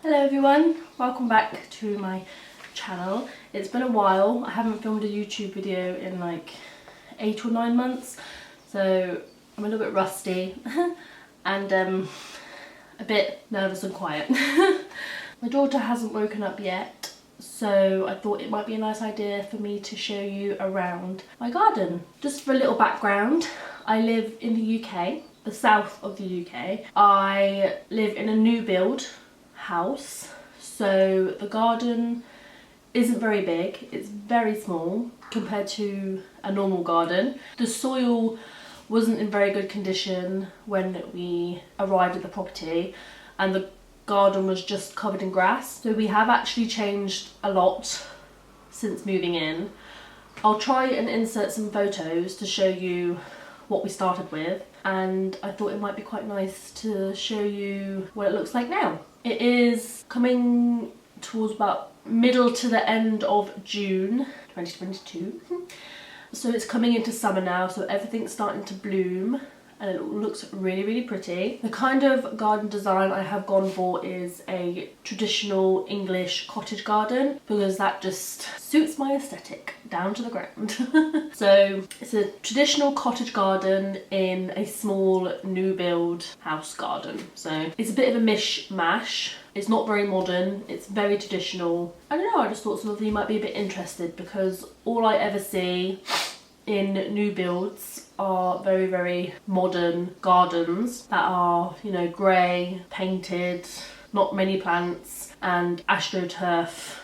Hello everyone, welcome back to my channel. It's been a while. I haven't filmed a YouTube video in like 8 or 9 months, so I'm a little bit rusty and a bit nervous and quiet. My daughter hasn't woken up yet, so I thought it might be a nice idea for me to show you around my garden. Just for a little background, I live in the UK, the south of the UK. I live in a new build house, so the garden isn't very big. It's very small compared to a normal garden. The soil wasn't in very good condition when we arrived at the property, and the garden was just covered in grass. So we have actually changed a lot since moving in. I'll try and insert some photos to show you what we started with, and I thought it might be quite nice to show you what it looks like now. It is coming towards about middle to the end of June 2022. So it's coming into summer now, so everything's starting to bloom and it looks really, really pretty. The kind of garden design I have gone for is a traditional English cottage garden, because that just suits my aesthetic down to the ground. So it's a traditional cottage garden in a small new build house garden. So it's a bit of a mishmash. It's not very modern, it's very traditional. I don't know, I just thought some of you might be a bit interested, because all I ever see in new builds are very, very modern gardens that are, you know, grey, painted, not many plants, and astroturf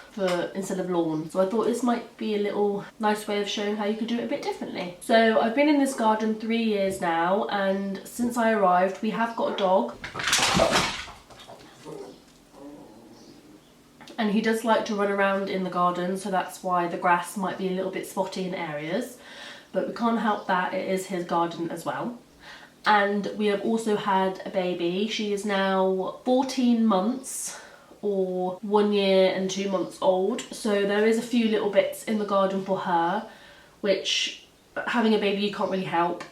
instead of lawn. So I thought this might be a little nice way of showing how you could do it a bit differently. So I've been in this garden 3 years now, and since I arrived we have got a dog. And he does like to run around in the garden, so that's why the grass might be a little bit spotty in areas. But we can't help that, it is his garden as well. And we have also had a baby. She is now 14 months or 1 year and 2 months old. So there is a few little bits in the garden for her, which having a baby you can't really help,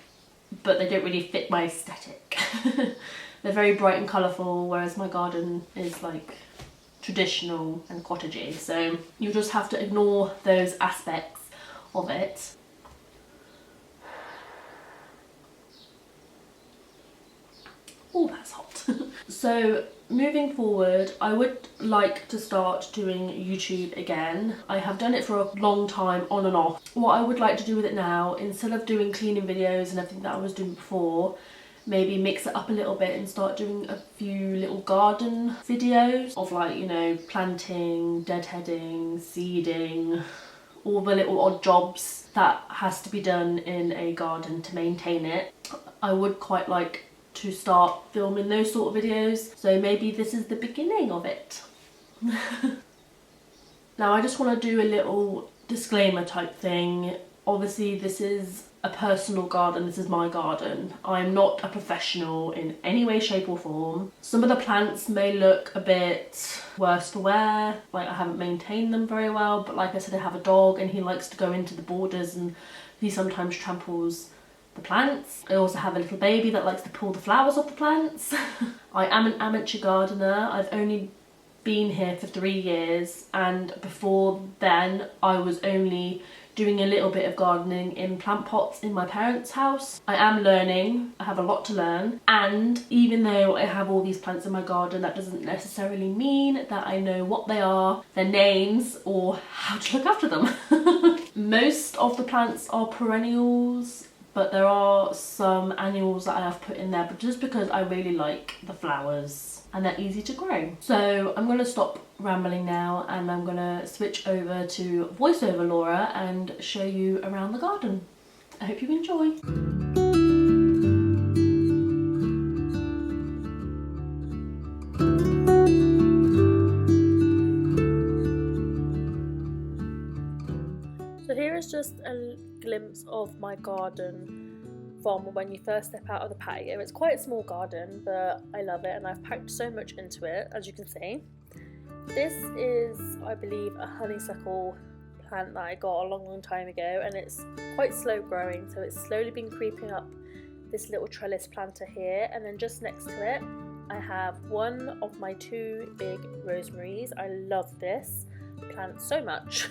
but they don't really fit my aesthetic. They're very bright and colourful, whereas my garden is like traditional and cottagey. So you just have to ignore those aspects of it. Oh, that's hot. So moving forward, I would like to start doing YouTube again. I have done it for a long time, on and off. What I would like to do with it now, instead of doing cleaning videos and everything that I was doing before, maybe mix it up a little bit and start doing a few little garden videos of, like, you know, planting, deadheading, seeding, all the little odd jobs that has to be done in a garden to maintain it. I would quite like to start filming those sort of videos, so maybe this is the beginning of it. Now I just want to do a little disclaimer type thing. Obviously this is a personal garden, this is my garden. I'm not a professional in any way, shape or form. Some of the plants may look a bit worse for wear, like I haven't maintained them very well, but like I said, I have a dog and he likes to go into the borders and he sometimes tramples the plants. I also have a little baby that likes to pull the flowers off the plants. I am an amateur gardener. I've only been here for 3 years, and before then I was only doing a little bit of gardening in plant pots in my parents' house. I am learning, I have a lot to learn, and even though I have all these plants in my garden, that doesn't necessarily mean that I know what they are, their names, or how to look after them. Most of the plants are perennials, but there are some annuals that I have put in there, but just because I really like the flowers and they're easy to grow. So I'm going to stop rambling now and I'm going to switch over to voiceover Laura and show you around the garden. I hope you enjoy. So here is just a glimpse of my garden from when you first step out of the patio. It's quite a small garden, but I love it and I've packed so much into it, as you can see. This is, I believe, a honeysuckle plant that I got a long time ago, and it's quite slow growing, so it's slowly been creeping up this little trellis planter here, and then just next to it I have one of my 2 big rosemaries. I love this plant so much.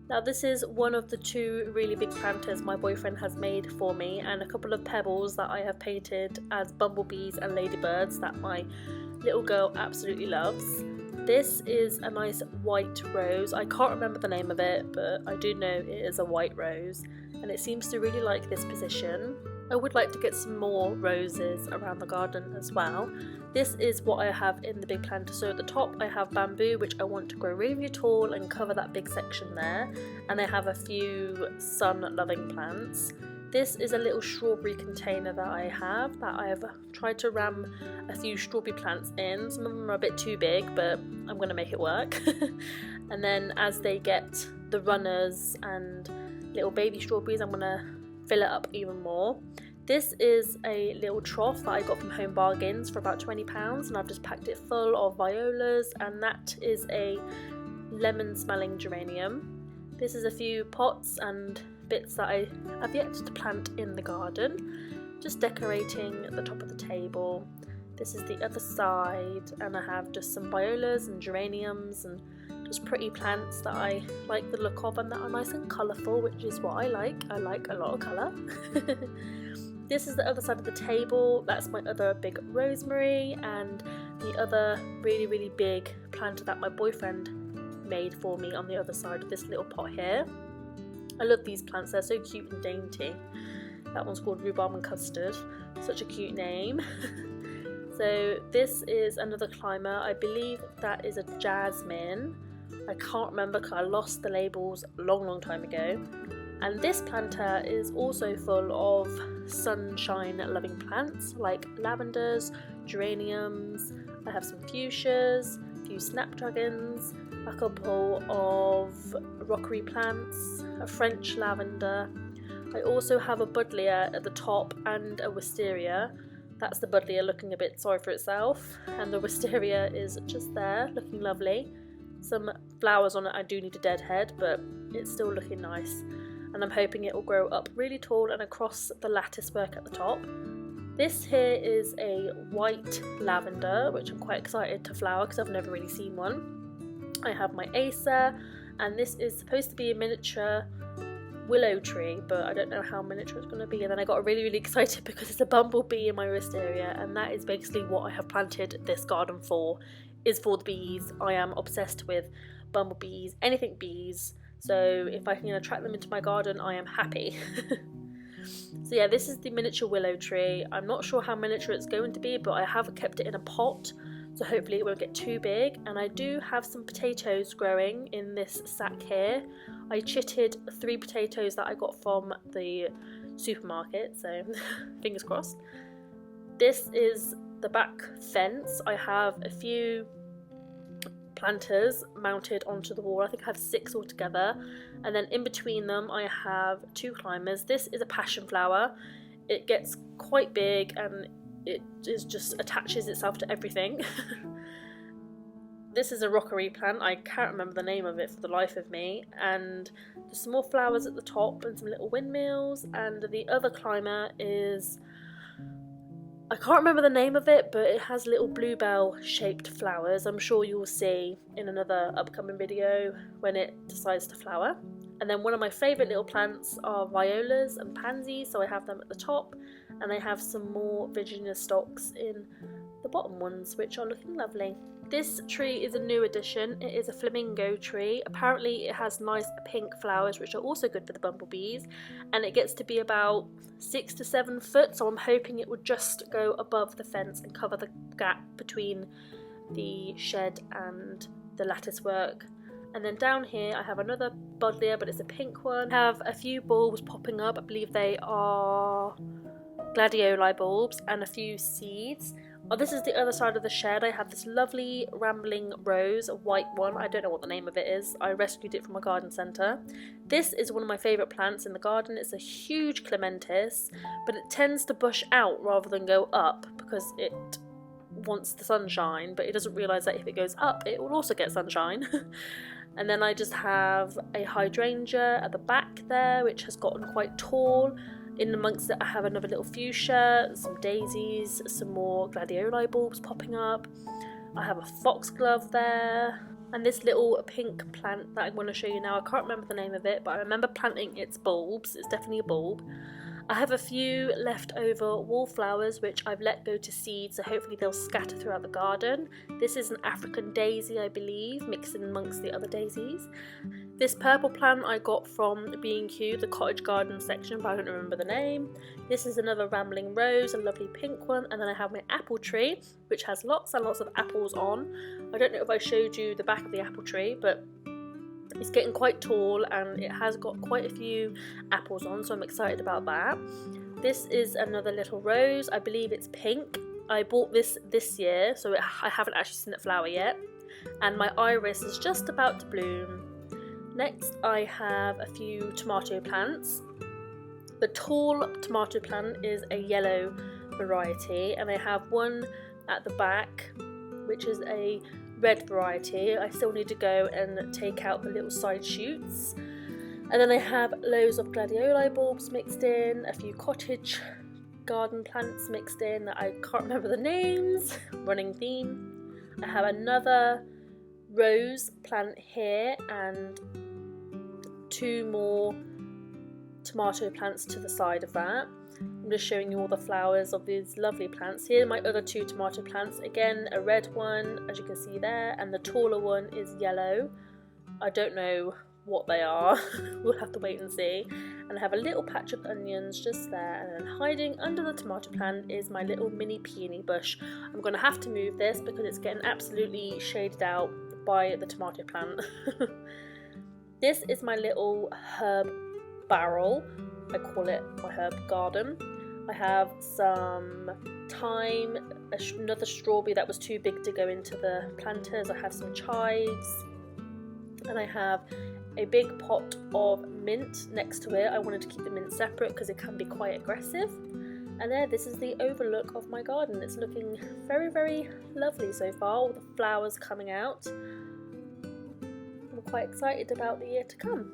Now this is one of the 2 really big planters my boyfriend has made for me, and a couple of pebbles that I have painted as bumblebees and ladybirds that my little girl absolutely loves. This is a nice white rose. I can't remember the name of it, but I do know it is a white rose, and it seems to really like this position. I would like to get some more roses around the garden as well. This is what I have in the big planter. So at the top I have bamboo, which I want to grow really, really tall and cover that big section there, and I have a few sun-loving plants. This is a little strawberry container that I have tried to ram a few strawberry plants in. Some of them are a bit too big, but I'm going to make it work. And then as they get the runners and little baby strawberries, I'm going to fill it up even more. This is a little trough that I got from Home Bargains for about £20, and I've just packed it full of violas, and that is a lemon smelling geranium. This is a few pots and bits that I have yet to plant in the garden, just decorating the top of the table. This is the other side, and I have just some violas and geraniums and just pretty plants that I like the look of and that are nice and colourful, which is what I like. I like a lot of colour. This is the other side of the table. That's my other big rosemary, and the other really, really big planter that my boyfriend made for me on the other side of this little pot here. I love these plants, they're so cute and dainty. That one's called Rhubarb and Custard, such a cute name. So this is another climber. I believe that is a jasmine. I can't remember because I lost the labels a long time ago. And this planter is also full of sunshine loving plants like lavenders, geraniums. I have some fuchsias, a few snapdragons, a couple of rockery plants, a French lavender. I also have a buddleia at the top and a wisteria. That's the buddleia looking a bit sorry for itself, and the wisteria is just there looking lovely. Some flowers on it I do need to deadhead, but it's still looking nice, and I'm hoping it will grow up really tall and across the lattice work at the top. This here is a white lavender, which I'm quite excited to flower because I've never really seen one. I have my Acer, and this is supposed to be a miniature willow tree, but I don't know how miniature it's going to be. And then I got really excited because it's a bumblebee in my wisteria, and that is basically what I have planted this garden for, is for the bees. I am obsessed with bumblebees, anything bees, so if I can attract them into my garden, I am happy. So yeah, this is the miniature willow tree. I'm not sure how miniature it's going to be, but I have kept it in a pot, so hopefully it won't get too big. And I do have some potatoes growing in this sack here. I chitted 3 potatoes that I got from the supermarket, so fingers crossed. This is the back fence. I have a few planters mounted onto the wall. I think I have 6 altogether, and then in between them I have 2 climbers. This is a passion flower. It gets quite big and it just attaches itself to everything. This is a rockery plant. I can't remember the name of it for the life of me, and there's some more flowers at the top and some little windmills. And the other climber is, I can't remember the name of it, but it has little bluebell shaped flowers. I'm sure you will see in another upcoming video when it decides to flower. And then one of my favourite little plants are violas and pansies, so I have them at the top, and I have some more Virginia stocks in the bottom ones, which are looking lovely. This tree is a new addition. It is a flamingo tree. Apparently it has nice pink flowers, which are also good for the bumblebees, and it gets to be about 6 to 7 foot, so I'm hoping it would just go above the fence and cover the gap between the shed and the lattice work. And then down here I have another buddleia, but it's a pink one. I have a few bulbs popping up. I believe they are gladioli bulbs, and a few seeds. Oh, this is the other side of the shed. I have this lovely rambling rose, a white one. I don't know what the name of it is. I rescued it from a garden centre. This is one of my favourite plants in the garden. It's a huge clematis, but it tends to bush out rather than go up because it wants the sunshine, but it doesn't realise that if it goes up it will also get sunshine. And then I just have a hydrangea at the back there, which has gotten quite tall. In amongst it I have another little fuchsia, some daisies, some more gladioli bulbs popping up. I have a foxglove there, and this little pink plant that I'm going to show you now. I can't remember the name of it, but I remember planting its bulbs. It's definitely a bulb. I have a few leftover wallflowers which I've let go to seed, so hopefully they'll scatter throughout the garden. This is an African daisy, I believe, mixed in amongst the other daisies. This purple plant I got from B&Q, the Cottage garden section, but I don't remember the name. This is another rambling rose, a lovely pink one, and then I have my apple tree, which has lots and lots of apples on. I don't know if I showed you the back of the apple tree, but it's getting quite tall and it has got quite a few apples on, so I'm excited about that. This is another little rose. I believe it's pink. I bought this year, so I haven't actually seen it flower yet. And my iris is just about to bloom. Next I have a few tomato plants. The tall tomato plant is a yellow variety, and I have one at the back which is a red variety. I still need to go and take out the little side shoots. And then I have loads of gladioli bulbs mixed in, a few cottage garden plants mixed in that I can't remember the names, running theme. I have another rose plant here and two more tomato plants to the side of that. I'm just showing you all the flowers of these lovely plants. Here are my other two tomato plants. Again, a red one, as you can see there, and the taller one is yellow. I don't know what they are. We'll have to wait and see. And I have a little patch of onions just there, and then hiding under the tomato plant is my little mini peony bush. I'm going to have to move this because it's getting absolutely shaded out by the tomato plant. This is my little herb barrel. I call it my herb garden. I have some thyme, another strawberry that was too big to go into the planters. I have some chives, and I have a big pot of mint next to it. I wanted to keep the mint separate because it can be quite aggressive. And there, this is the overlook of my garden. It's looking very, very lovely so far. All the flowers coming out. I'm quite excited about the year to come.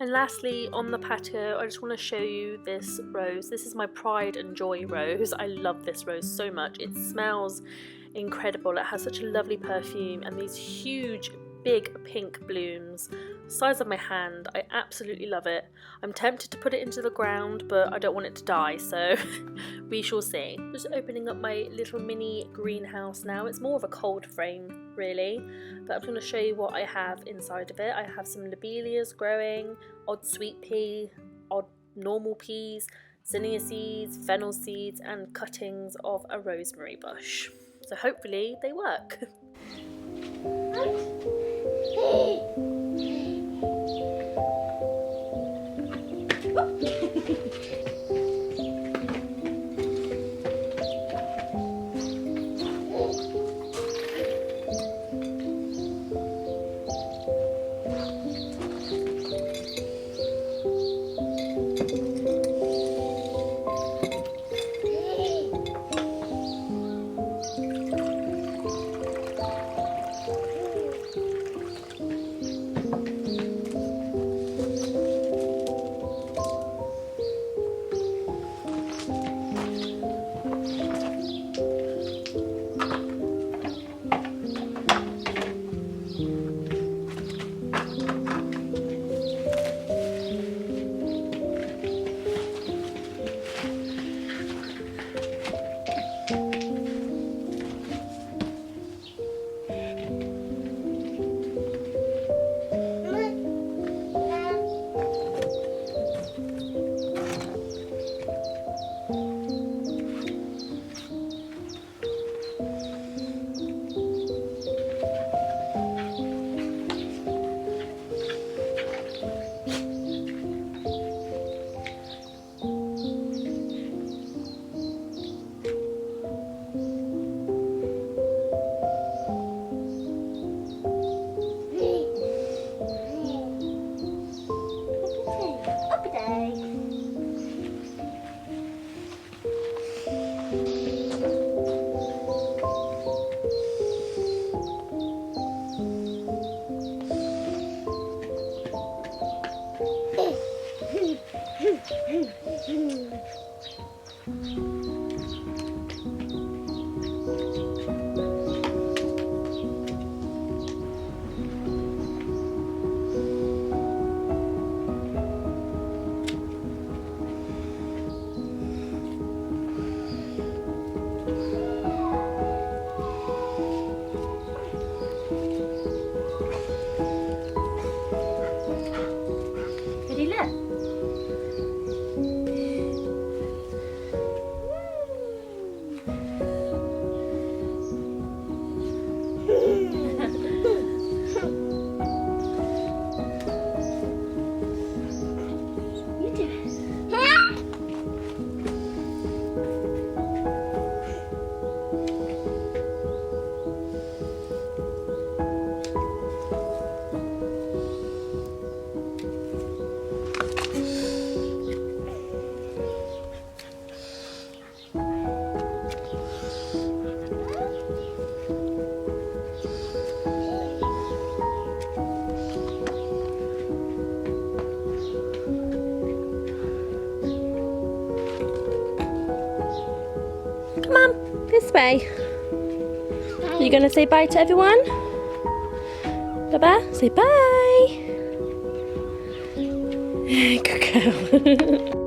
And lastly, on the patio, I just want to show you this rose. This is my Pride and Joy rose. I love this rose so much. It smells incredible. It has such a lovely perfume and these huge, big pink blooms, the size of my hand. I absolutely love it. I'm tempted to put it into the ground, but I don't want it to die, so we shall see. Just opening up my little mini greenhouse now. It's more of a cold frame, really, but I'm going to show you what I have inside of it. I have some lobelias growing, odd sweet pea, odd normal peas, zinnia seeds, fennel seeds, and cuttings of a rosemary bush. So hopefully they work. Come on, this way. Are you going to say bye to everyone? Bye-bye. Say bye. Good girl.